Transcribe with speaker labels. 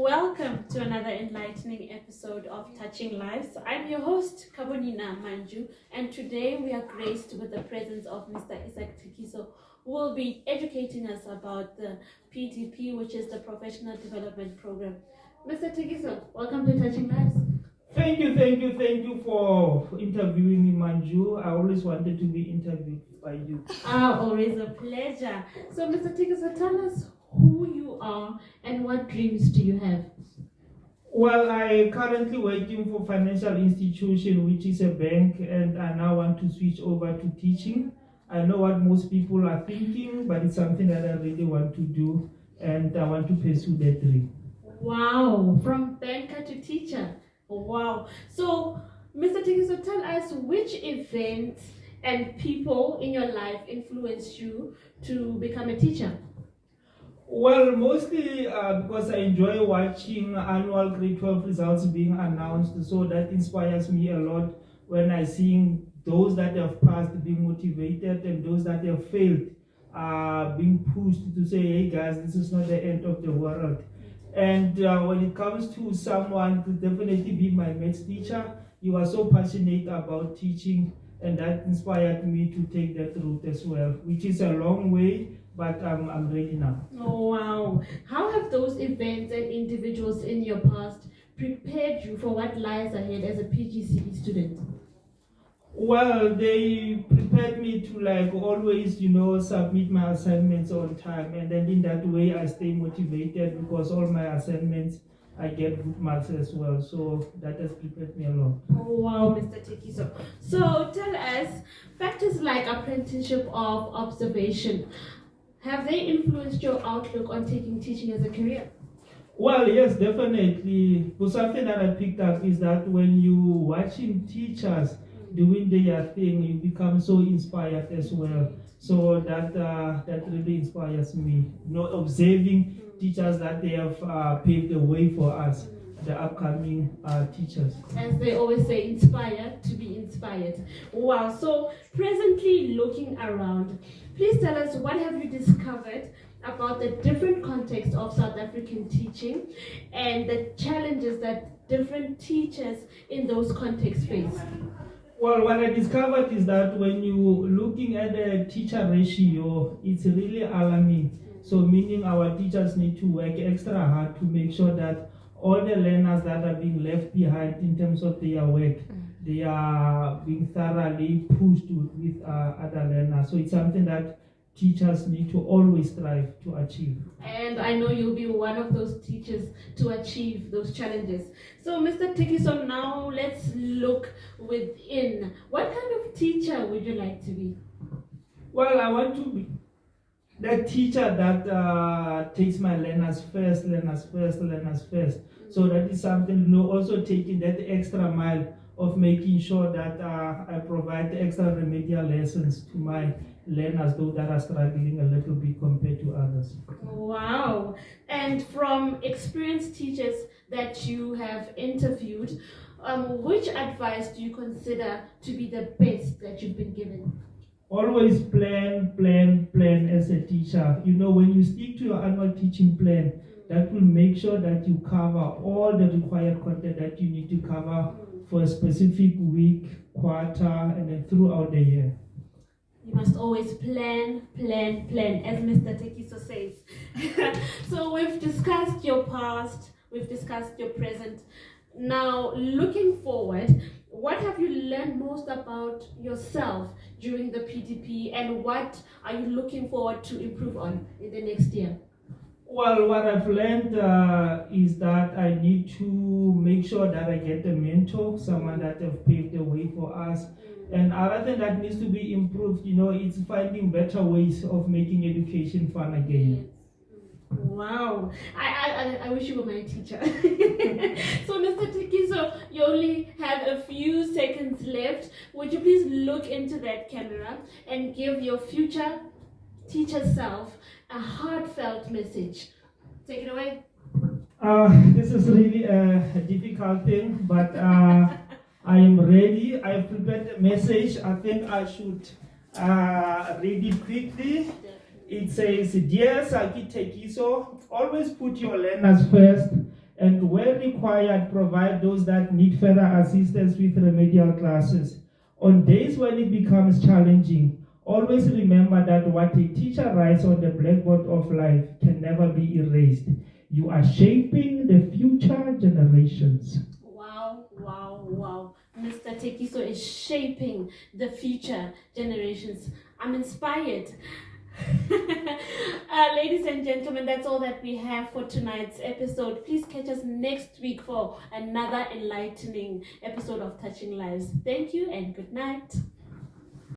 Speaker 1: Welcome to another enlightening episode of Touching Lives. I'm your host, Kabonina Manju, and today we are graced with the presence of Mr. Isaac Tikiso, who will be educating us about the PTP, which is the Professional Development Program. Mr. Tikiso, welcome to Touching Lives.
Speaker 2: Thank you for interviewing me, Manju. I always wanted to be interviewed by you.
Speaker 1: Always a pleasure. So, Mr. Tikiso, tell us who you are and what dreams do you have?
Speaker 2: Well, I currently working for financial institution, which is a bank, and I now want to switch over to teaching. I know what most people are thinking, but it's something that I really want to do, and I want to pursue that dream.
Speaker 1: Wow, from banker to teacher. Wow. So, Mr. Tikiso, tell us which events and people in your life influenced you to become a teacher?
Speaker 2: Well, mostly because I enjoy watching annual grade 12 results being announced, so that inspires me a lot when I see those that have passed being motivated and those that have failed being pushed to say, hey guys, this is not the end of the world. And when it comes to someone to definitely be my maths teacher, you are so passionate about teaching, and that inspired me to take that route as well, which is a long way, but I'm ready now.
Speaker 1: Oh, wow. How have those events and individuals in your past prepared you for what lies ahead as a PGCE student?
Speaker 2: Well, they prepared me to always, submit my assignments on time, and then in that way I stay motivated because all my assignments I get good marks as well. So that has prepared me a lot.
Speaker 1: Oh, wow, Mr. Tikiso. So tell us, factors like apprenticeship of observation, have they influenced your outlook on taking teaching as a career?
Speaker 2: Well, yes, definitely. But something that I picked up is that when you watching teachers doing their thing, you become so inspired as well. So that really inspires me. Observing teachers that they have paved the way for us, the upcoming teachers.
Speaker 1: As they always say, inspired to be inspired. Wow. So presently looking around, please tell us, what have you discovered about the different contexts of South African teaching and the challenges that different teachers in those contexts face?
Speaker 2: Well, what I discovered is that when you're looking at the teacher ratio, it's really alarming. So meaning our teachers need to work extra hard to make sure that all the learners that are being left behind in terms of their work, they are being thoroughly pushed with other learners. So it's something that teachers need to always strive to achieve.
Speaker 1: And I know you'll be one of those teachers to achieve those challenges. So Mr. Tikiso, now let's look within. What kind of teacher would you like to be?
Speaker 2: Well, I want to be the teacher that takes my learners first. So that is something, also taking that extra mile of making sure that I provide the extra remedial lessons to my learners, those that are struggling a little bit compared to others.
Speaker 1: Wow. And from experienced teachers that you have interviewed, which advice do you consider to be the best that you've been given?
Speaker 2: Always plan as a teacher. When you stick to your annual teaching plan, that will make sure that you cover all the required content that you need to cover for a specific week, quarter, and then throughout the year.
Speaker 1: You must always plan, as Mr. Tikiso says. So we've discussed your past, we've discussed your present. Now, looking forward, what have you learned most about yourself during the PTP, and what are you looking forward to improve on in the next year?
Speaker 2: Well, what I've learned is that I need to make sure that I get a mentor, someone that have paved the way for us. And other thing that needs to be improved, it's finding better ways of making education fun again.
Speaker 1: Wow. I wish you were my teacher. So, Mr. Tikiso, you only have a few seconds left. Would you please look into that camera and give your future teacher self a heartfelt message? Take it away.
Speaker 2: This is really a difficult thing, but I am ready. I have prepared a message. I think I should read it quickly. It says, Dear Saki Tikiso, always put your learners first and where required, provide those that need further assistance with remedial classes. On days when it becomes challenging, always remember that what a teacher writes on the blackboard of life can never be erased. You are shaping the future generations.
Speaker 1: Wow, wow, wow. Mr. Tekiso is shaping the future generations. I'm inspired. Ladies and gentlemen, that's all that we have for tonight's episode. Please catch us next week for another enlightening episode of Touching Lives. Thank you and good night.